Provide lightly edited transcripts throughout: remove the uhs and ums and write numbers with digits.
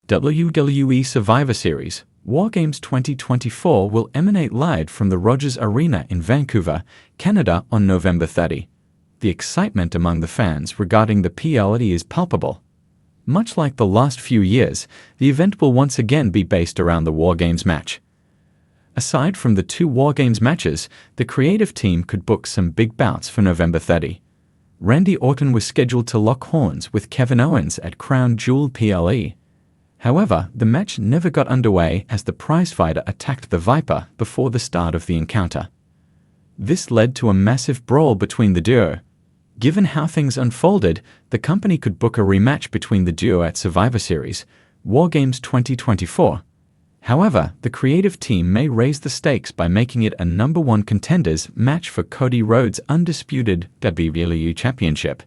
WWE Survivor Series War Games 2024 will emanate live from the Rogers Arena in Vancouver, Canada on November 30. The excitement among the fans regarding the PLE is palpable. Much like the last few years, the event will once again be based around the War Games match. Aside from the two War Games matches, the creative team could book some big bouts for November 30. Randy Orton was scheduled to lock horns with Kevin Owens at Crown Jewel PLE. However, the match never got underway as the prizefighter attacked the Viper before the start of the encounter. This led to a massive brawl between the duo. Given how things unfolded, the company could book a rematch between the duo at Survivor Series War Games 2024. However, the creative team may raise the stakes by making it a #1 contenders match for Cody Rhodes' undisputed WWE Championship.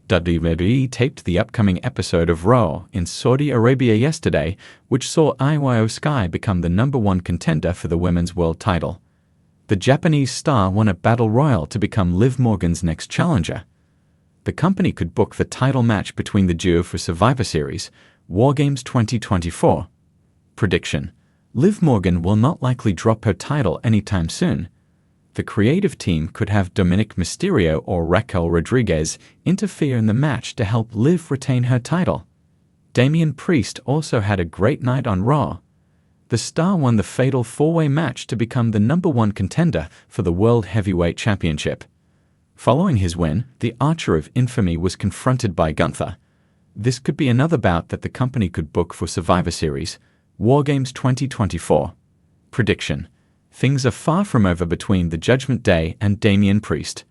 WWE taped the upcoming episode of Raw in Saudi Arabia yesterday, which saw Io Sky become the #1 contender for the Women's World title. The Japanese star won a battle royal to become Liv Morgan's next challenger. The company could book the title match between the duo for Survivor Series War Games 2024. Prediction: Liv Morgan will not likely drop her title anytime soon. The creative team could have Dominic Mysterio or Raquel Rodriguez interfere in the match to help Liv retain her title. Damian Priest also had a great night on Raw. The star won the fatal four-way match to become the #1 contender for the World Heavyweight Championship. Following his win, the Archer of Infamy was confronted by Gunther. This could be another bout that the company could book for Survivor Series War Games 2024. Prediction: things are far from over between the Judgment Day and Damian Priest.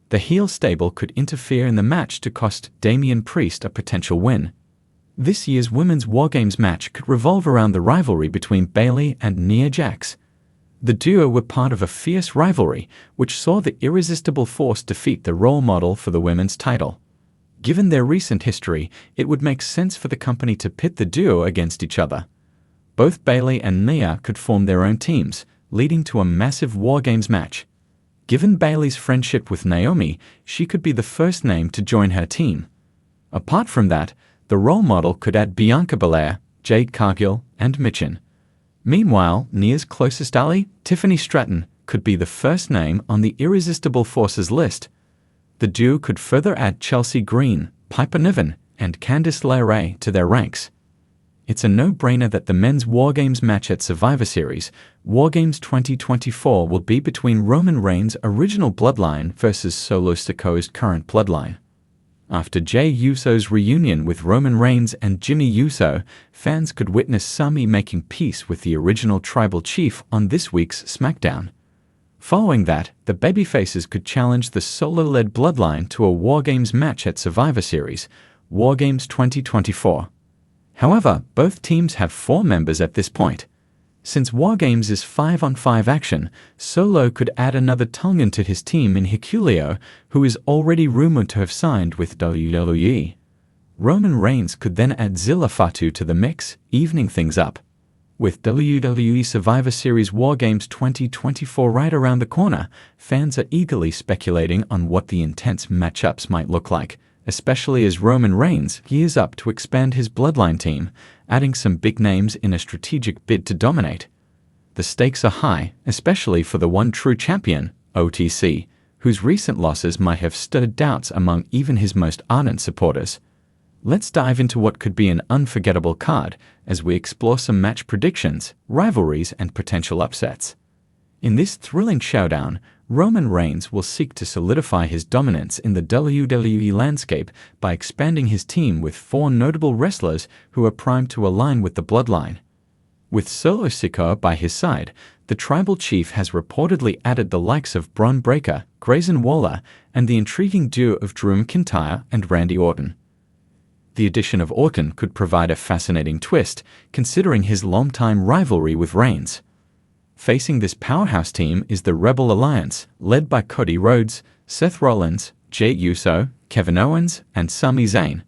The heel stable could interfere in the match to cost Damian Priest a potential win. This year's Women's War Games match could revolve around the rivalry between Bayley and Nia Jax. The duo were part of a fierce rivalry, which saw the Irresistible Force defeat the role model for the women's title. Given their recent history, it would make sense for the company to pit the duo against each other. Both Bayley and Nia could form their own teams, leading to a massive War Games match. Given Bayley's friendship with Naomi, she could be the first name to join her team. Apart from that, the role model could add Bianca Belair, Jade Cargill, and Michin. Meanwhile, Nia's closest ally, Tiffany Stratton, could be the first name on the Irresistible Forces list. The duo could further add Chelsea Green, Piper Niven, and Candice LeRae to their ranks. It's a no-brainer that the men's War Games match at Survivor Series War Games 2024 will be between Roman Reigns' original bloodline versus Solo Sikoa's current bloodline. After Jey Uso's reunion with Roman Reigns and Jimmy Uso, fans could witness Sami making peace with the original tribal chief on this week's SmackDown. Following that, the babyfaces could challenge the Solo-led bloodline to a War Games match at Survivor Series War Games 2024. However, both teams have 4 members at this point. Since War Games is 5-on-5 action, Solo could add another Tongan to his team in Hikuleo, who is already rumored to have signed with WWE. Roman Reigns could then add Zilla Fatu to the mix, evening things up. With WWE Survivor Series War Games 2024 right around the corner, fans are eagerly speculating on what the intense matchups might look like, especially as Roman Reigns gears up to expand his bloodline team, adding some big names in a strategic bid to dominate. The stakes are high, especially for the one true champion, OTC, whose recent losses might have stirred doubts among even his most ardent supporters. Let's dive into what could be an unforgettable card as we explore some match predictions, rivalries, and potential upsets. In this thrilling showdown, Roman Reigns will seek to solidify his dominance in the WWE landscape by expanding his team with 4 notable wrestlers who are primed to align with the bloodline. With Solo Sikoa by his side, the tribal chief has reportedly added the likes of Bron Breakker, Grayson Waller, and the intriguing duo of Drew McIntyre and Randy Orton. The addition of Orton could provide a fascinating twist, considering his longtime rivalry with Reigns. Facing this powerhouse team is the Rebel Alliance, led by Cody Rhodes, Seth Rollins, Jey Uso, Kevin Owens, and Sami Zayn.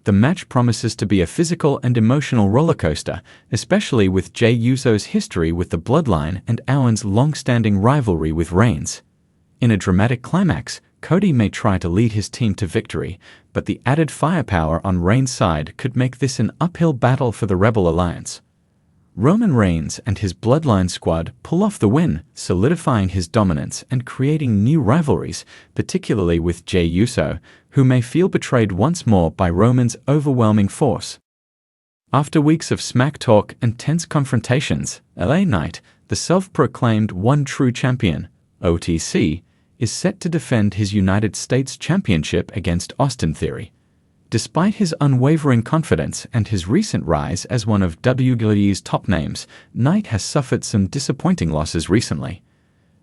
The match promises to be a physical and emotional rollercoaster, especially with Jey Uso's history with the Bloodline and Owens' long-standing rivalry with Reigns. In a dramatic climax, Cody may try to lead his team to victory, but the added firepower on Reigns' side could make this an uphill battle for the Rebel Alliance. Roman Reigns and his Bloodline squad pull off the win, solidifying his dominance and creating new rivalries, particularly with Jey Uso, who may feel betrayed once more by Roman's overwhelming force. After weeks of smack talk and tense confrontations, LA Knight, the self-proclaimed One True Champion, OTC, is set to defend his United States Championship against Austin Theory. Despite his unwavering confidence and his recent rise as one of WWE's top names, Knight has suffered some disappointing losses recently.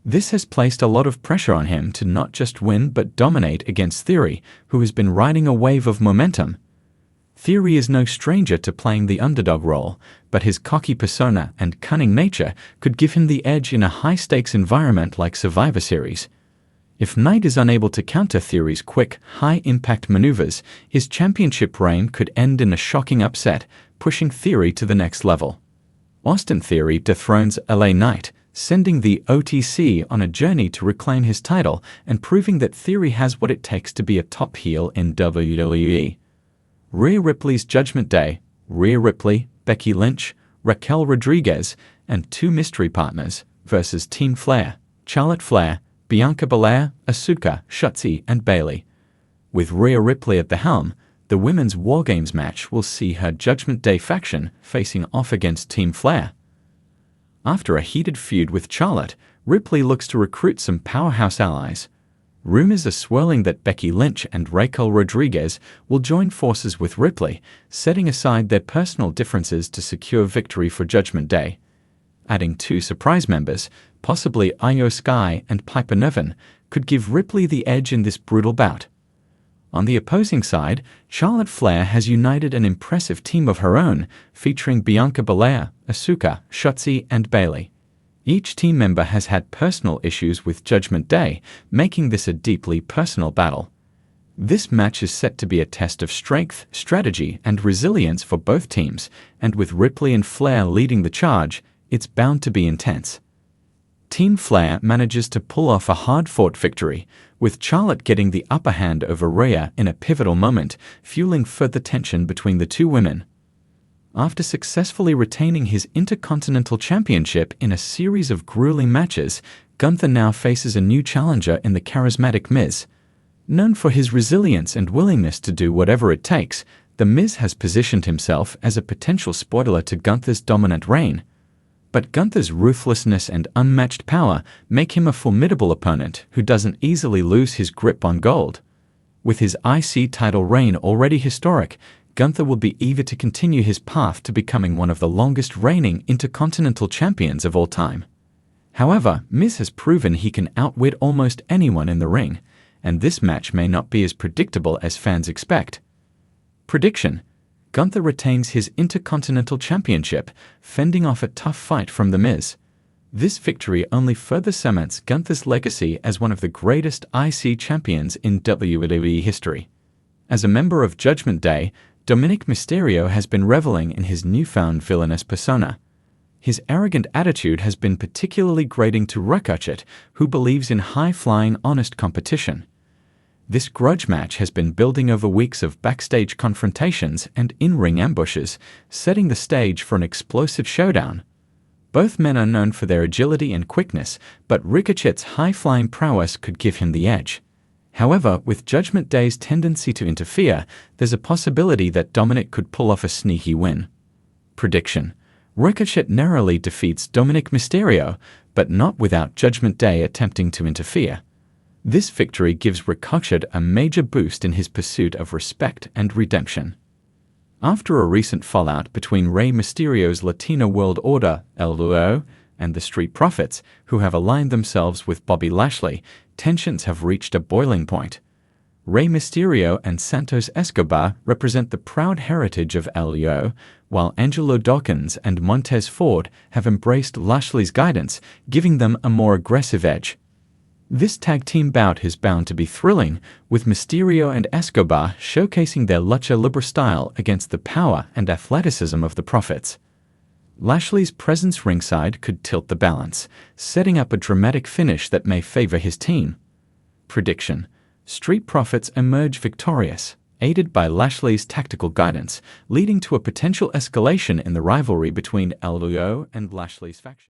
This has placed a lot of pressure on him to not just win but dominate against Theory, who has been riding a wave of momentum. Theory is no stranger to playing the underdog role, but his cocky persona and cunning nature could give him the edge in a high-stakes environment like Survivor Series. If Knight is unable to counter Theory's quick, high-impact maneuvers, his championship reign could end in a shocking upset, pushing Theory to the next level. Austin Theory dethrones LA Knight, sending the OTC on a journey to reclaim his title and proving that Theory has what it takes to be a top heel in WWE. Rhea Ripley's Judgment Day, Rhea Ripley, Becky Lynch, Raquel Rodriguez, and two mystery partners versus Team Flair, Charlotte Flair, Bianca Belair, Asuka, Shotzi, and Bayley. With Rhea Ripley at the helm, the women's War Games match will see her Judgment Day faction facing off against Team Flair. After a heated feud with Charlotte, Ripley looks to recruit some powerhouse allies. Rumors are swirling that Becky Lynch and Raquel Rodriguez will join forces with Ripley, setting aside their personal differences to secure victory for Judgment Day. Adding two surprise members, possibly Io Sky and Piper Niven, could give Ripley the edge in this brutal bout. On the opposing side, Charlotte Flair has united an impressive team of her own, featuring Bianca Belair, Asuka, Shotzi, and Bayley. Each team member has had personal issues with Judgment Day, making this a deeply personal battle. This match is set to be a test of strength, strategy, and resilience for both teams, and with Ripley and Flair leading the charge, it's bound to be intense. Team Flair manages to pull off a hard-fought victory, with Charlotte getting the upper hand over Rhea in a pivotal moment, fueling further tension between the two women. After successfully retaining his Intercontinental Championship in a series of grueling matches, Gunther now faces a new challenger in the charismatic Miz. Known for his resilience and willingness to do whatever it takes, the Miz has positioned himself as a potential spoiler to Gunther's dominant reign. But Gunther's ruthlessness and unmatched power make him a formidable opponent who doesn't easily lose his grip on gold. With his IC title reign already historic, Gunther will be eager to continue his path to becoming one of the longest reigning Intercontinental Champions of all time. However, Miz has proven he can outwit almost anyone in the ring, and this match may not be as predictable as fans expect. Prediction: Gunther retains his Intercontinental Championship, fending off a tough fight from The Miz. This victory only further cements Gunther's legacy as one of the greatest IC champions in WWE history. As a member of Judgment Day, Dominic Mysterio has been reveling in his newfound villainous persona. His arrogant attitude has been particularly grating to Ricochet, who believes in high-flying, honest competition. This grudge match has been building over weeks of backstage confrontations and in-ring ambushes, setting the stage for an explosive showdown. Both men are known for their agility and quickness, but Ricochet's high-flying prowess could give him the edge. However, with Judgment Day's tendency to interfere, there's a possibility that Dominic could pull off a sneaky win. Prediction: Ricochet narrowly defeats Dominic Mysterio, but not without Judgment Day attempting to interfere. This victory gives Ricochet a major boost in his pursuit of respect and redemption. After a recent fallout between Rey Mysterio's Latino World Order, LWO, and the Street Profits, who have aligned themselves with Bobby Lashley, tensions have reached a boiling point. Rey Mysterio and Santos Escobar represent the proud heritage of LWO, while Angelo Dawkins and Montez Ford have embraced Lashley's guidance, giving them a more aggressive edge. This tag team bout is bound to be thrilling, with Mysterio and Escobar showcasing their lucha libre style against the power and athleticism of the Profits. Lashley's presence ringside could tilt the balance, setting up a dramatic finish that may favor his team. Prediction: Street Profits emerge victorious, aided by Lashley's tactical guidance, leading to a potential escalation in the rivalry between LWO and Lashley's faction.